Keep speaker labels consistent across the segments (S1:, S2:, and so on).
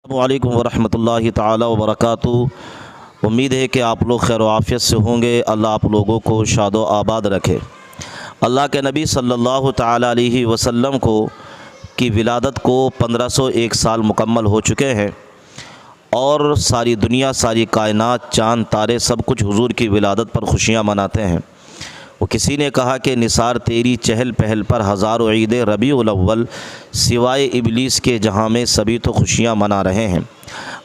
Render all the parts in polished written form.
S1: वालेकुम वरहमतुल्लाहि ताला वबरकातुहू। उम्मीद है कि आप लोग खैर आफ़ियत से होंगे। अल्लाह आप लोगों को शादो आबाद रखे। अल्लाह के नबी सल्लल्लाहु ताला अलैहि वसल्लम को की विलादत को 1501 साल मुकम्मल हो चुके हैं और सारी दुनिया, सारी कायनात, चाँद तारे सब कुछ हुजूर की विलादत पर खुशियाँ मनाते हैं। वो किसी ने कहा कि निसार तेरी चहल पहल पर हज़ारों ईद रबीउल अव्वल, सिवाय इबलीस के जहाँ में सभी तो खुशियाँ मना रहे हैं।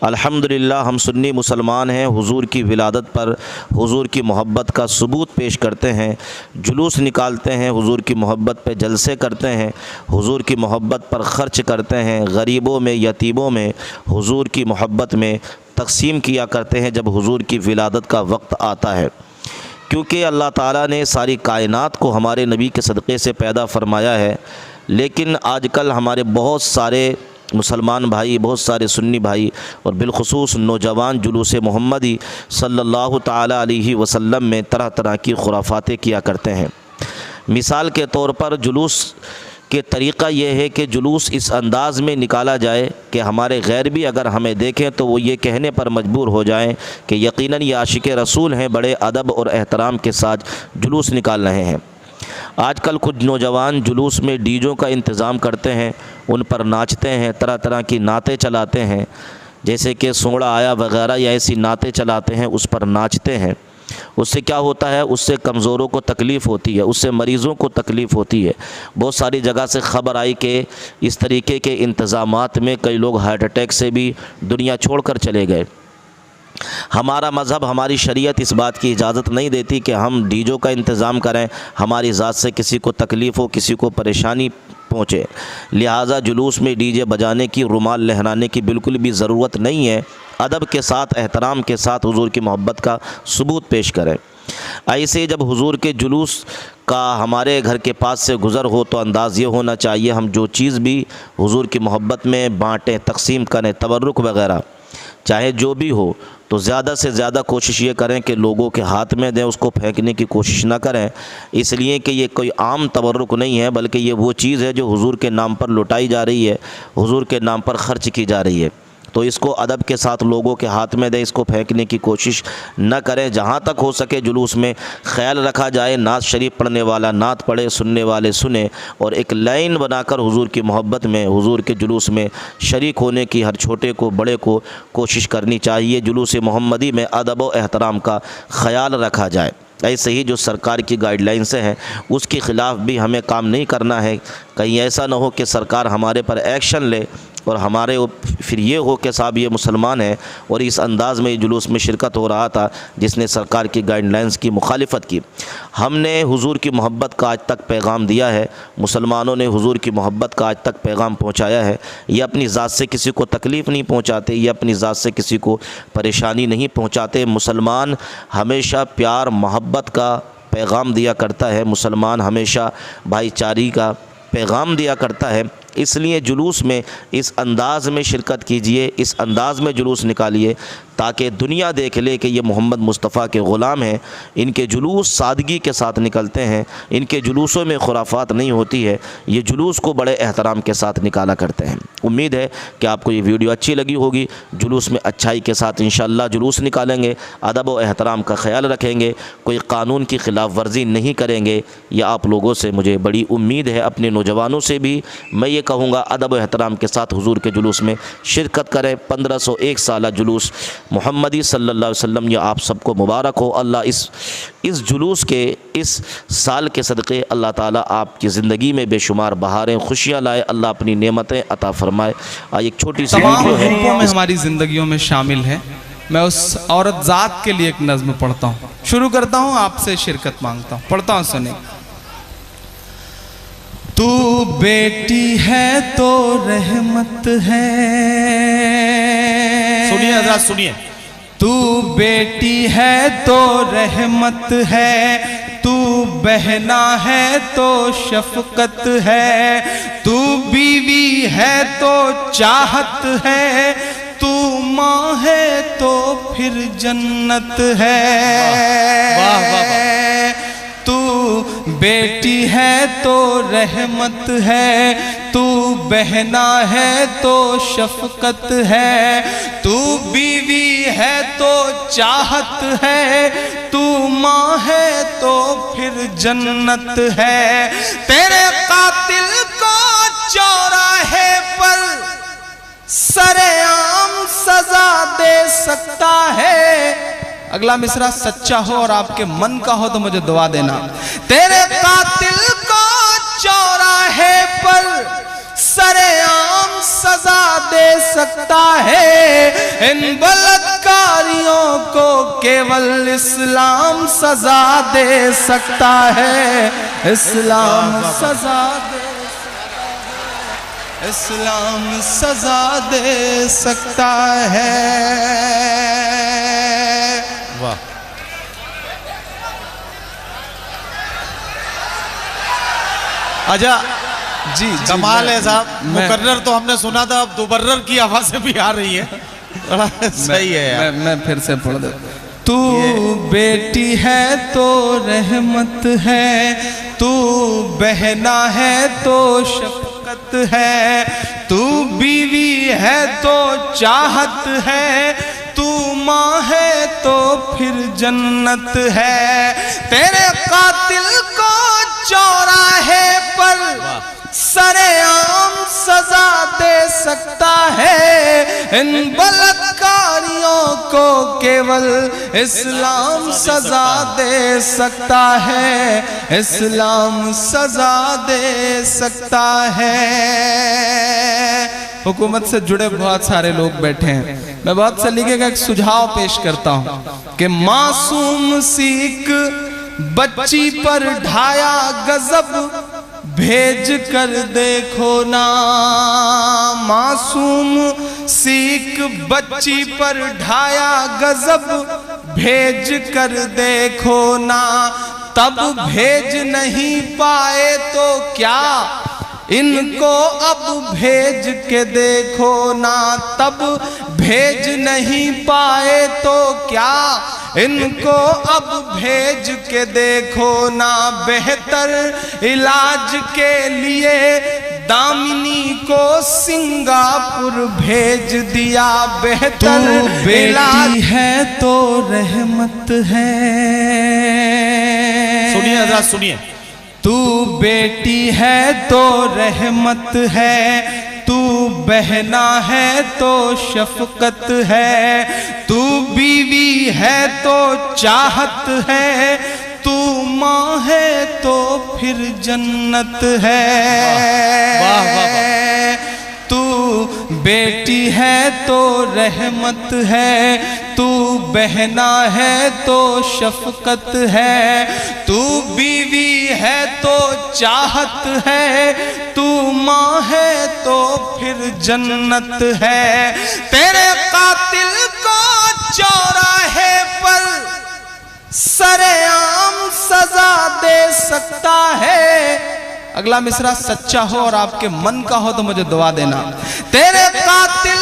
S1: अल्हम्दुलिल्लाह हम सुन्नी मुसलमान हैं। हुजूर की विलादत पर हुजूर की मोहब्बत का सबूत पेश करते हैं, जुलूस निकालते हैं, हुजूर की मोहब्बत पे जलसे करते हैं, हुजूर की मोहब्बत पर ख़र्च करते हैं, गरीबों में, यतीमों में, हुजूर की मोहब्बत में तकसीम किया करते हैं जब हुजूर की विलादत का वक्त आता है। क्योंकि अल्लाह ताला ने सारी कायनात को हमारे नबी के सदक़े से पैदा फरमाया है। लेकिन आजकल हमारे बहुत सारे मुसलमान भाई, बहुत सारे सुन्नी भाई और बिलखुसूस नौजवान जुलूस मोहम्मदी सल्लल्लाहु ताला अलैहि वसल्लम में तरह तरह की खुराफातें किया करते हैं। मिसाल के तौर पर जुलूस के तरीक़ा ये है कि जुलूस इस अंदाज़ में निकाला जाए कि हमारे गैर भी अगर हमें देखें तो वो ये कहने पर मजबूर हो जाएं कि यकीनन ये आशिक़ रसूल हैं, बड़े अदब और एहतराम के साथ जुलूस निकाल रहे हैं। आजकल कुछ नौजवान जुलूस में डीजों का इंतज़ाम करते हैं, उन पर नाचते हैं, तरह तरह की नातें चलाते हैं, जैसे कि सोड़ा आया वगैरह या ऐसी नातें चलाते हैं, उस पर नाचते हैं। उससे क्या होता है, उससे कमज़ोरों को तकलीफ़ होती है, उससे मरीज़ों को तकलीफ़ होती है। बहुत सारी जगह से ख़बर आई कि इस तरीके के इंतज़ामात में कई लोग हार्ट अटैक से भी दुनिया छोड़कर चले गए। हमारा मज़हब, हमारी शरीयत इस बात की इजाज़त नहीं देती कि हम डीजों का इंतज़ाम करें, हमारी ज़ात से किसी को तकलीफ़ हो, किसी को परेशानी पहुँचे। लिहाजा जुलूस में डीजे बजाने की, रुमाल लहराने की बिल्कुल भी ज़रूरत नहीं है। अदब के साथ, एहतराम के साथ हुजूर की मोहब्बत का सबूत पेश करें। ऐसे जब हुजूर के जुलूस का हमारे घर के पास से गुज़र हो तो अंदाज़ ये होना चाहिए हम जो चीज़ भी हुजूर की मोहब्बत में बाँटें, तकसीम करें, तबर्रुक वग़ैरह चाहे जो भी हो, तो ज़्यादा से ज़्यादा कोशिश ये करें कि लोगों के हाथ में दें, उसको फेंकने की कोशिश ना करें। इसलिए कि ये कोई आम तबर्रुक नहीं है, बल्कि ये वो चीज़ है जो हुजूर के नाम पर लुटाई जा रही है, हुजूर के नाम पर ख़र्च की जा रही है। तो इसको अदब के साथ लोगों के हाथ में दें, इसको फेंकने की कोशिश न करें। जहाँ तक हो सके जुलूस में ख्याल रखा जाए, नात शरीफ पढ़ने वाला नात पढ़े, सुनने वाले सुने, और एक लाइन बनाकर हुजूर की मोहब्बत में, हुजूर के जुलूस में शरीक होने की हर छोटे को बड़े को कोशिश करनी चाहिए। जुलूस मोहम्मदी में अदब व एहतराम का ख़याल रखा जाए। ऐसे ही जो सरकार की गाइडलाइंस हैं उसके ख़िलाफ़ भी हमें काम नहीं करना है। कहीं ऐसा ना हो कि सरकार हमारे पर एक्शन ले और हमारे फिर ये हो कि साहब ये मुसलमान है और इस अंदाज़ में जुलूस में शिरकत हो रहा था जिसने सरकार की गाइडलाइंस की मुखालिफत की। हमने हुजूर की मोहब्बत का आज तक पैगाम दिया है, मुसलमानों ने हुजूर की मोहब्बत का आज तक पैगाम पहुँचाया है। ये अपनी ज़ात से किसी को तकलीफ़ नहीं पहुँचाते, ये अपनी ज़ात से किसी को परेशानी नहीं पहुँचाते। मुसलमान हमेशा प्यार मोहब्बत का पैगाम दिया करता है, मुसलमान हमेशा भाईचारे का पैगाम दिया करता है। इसलिए जुलूस में इस अंदाज़ में शिरकत कीजिए, इस अंदाज़ में जुलूस निकालिए ताकि दुनिया देख ले कि ये मोहम्मद मुस्तफ़ा के ग़ुलाम हैं। इनके जुलूस सादगी के साथ निकलते हैं, इनके जुलूसों में खुराफात नहीं होती है, ये जुलूस को बड़े एहतराम के साथ निकाला करते हैं। उम्मीद है कि आपको ये वीडियो अच्छी लगी होगी। जुलूस में अच्छाई के साथ इंशाअल्लाह जुलूस निकालेंगे, अदब व एहतराम का ख्याल रखेंगे, कोई कानून की ख़िलाफ़ वर्जी नहीं करेंगे। यह आप लोगों से मुझे बड़ी उम्मीद है। अपने नौजवानों से भी मैं ये कहूँगा अदब व एहतराम के साथ हुजूर के जुलूस में शिरकत करें। 1501 साला जुलूस मोहम्मदी सल्लल्लाहु अलैहि वसल्लम, या आप सबको मुबारक हो। अल्लाह इस जुलूस के, इस साल के सदक़े अल्लाह ताला आपकी ज़िंदगी में बेशुमार बहारें, खुशियाँ लाए, अल्लाह अपनी नेमतें अता फ़रमाए। एक छोटी सी वीडियो है
S2: में हमारी ज़िंदगियों में शामिल है। मैं उस औरत ज़ात के लिए एक नज़्म पढ़ता हूँ, शुरू करता हूँ, आपसे शिरकत मांगता हूँ, पढ़ता हूँ, सुनिए। तू बेटी है तो रहमत है,
S1: सुनिए हज़रात सुनिए।
S2: तू बेटी है तो रहमत है, तू बहना है तो शफकत है, तू बीवी है तो चाहत है, तू माँ है तो फिर जन्नत है।
S1: वाह वाह वाह।
S2: तू बेटी है तो रहमत है, तू बहना है तो शफकत है, तू बीवी है तो चाहत है, तू माँ है तो फिर जन्नत है। तेरे कातिल को चौराहे पर सरेआम सजा दे सकता है। अगला मिसरा सच्चा हो और आपके मन का हो तो मुझे दुआ देना। तेरे कातिल को चौराहे पर सरेआम सजा दे सकता है। इन बलात्कारियों को केवल इस्लाम सजा दे सकता है। इस्लाम सजा दे, इस्लाम सजा दे सकता है।
S3: वाह, अच्छा
S2: जी
S3: कमाल है साहब। मुकर्रर तो हमने सुना था, अब दुबर्रर की आवाजें भी आ रही है। बड़ा सही है यार।
S2: मैं फिर से पढ़ देता। तू बेटी है तो रहमत है, तू बहना है तो शफकत है, तू बीवी है तो चाहत है, तू माँ है तो फिर जन्नत है। तेरे कातिल को चौराहे पर सरेआम सजा दे सकता है। इन बलात्कारियों को केवल इस्लाम सजा दे सकता है। इस्लाम सजा दे सकता है। हुकूमत से जुड़े बहुत सारे लोग बैठे हैं। मैं बहुत सलीके का एक सुझाव पेश करता हूं कि मासूम सीख बच्ची पर ढाया गजब भेज कर देखो ना। मासूम सीख बच्ची पर ढाया गजब भेज कर देखो ना। तब भेज नहीं पाए तो क्या इनको अब भेज के देखो ना। तब भेज नहीं पाए तो क्या इनको अब भेज के देखो ना। बेहतर इलाज के लिए दामिनी को सिंगापुर भेज दिया। बेहतर इलाज है तो रहमत है।
S3: सुनिए हज़रात, सुनिए।
S2: तू बेटी है तो रहमत है, तू बहना है तो शफकत है, तू बीवी है तो चाहत है, तू माँ है तो फिर जन्नत है।
S3: वाह वाह वाह।
S2: तू बेटी है तो रहमत है, तू बहना है तो शफकत है, तू बीवी है तो चाहत है, तू माँ है तो फिर जन्नत है। तेरे कातिल को चौराहे पर सरेआम सजा दे सकता है। अगला मिसरा सच्चा हो और आपके मन का हो तो मुझे दुआ देना। तेरे कातिल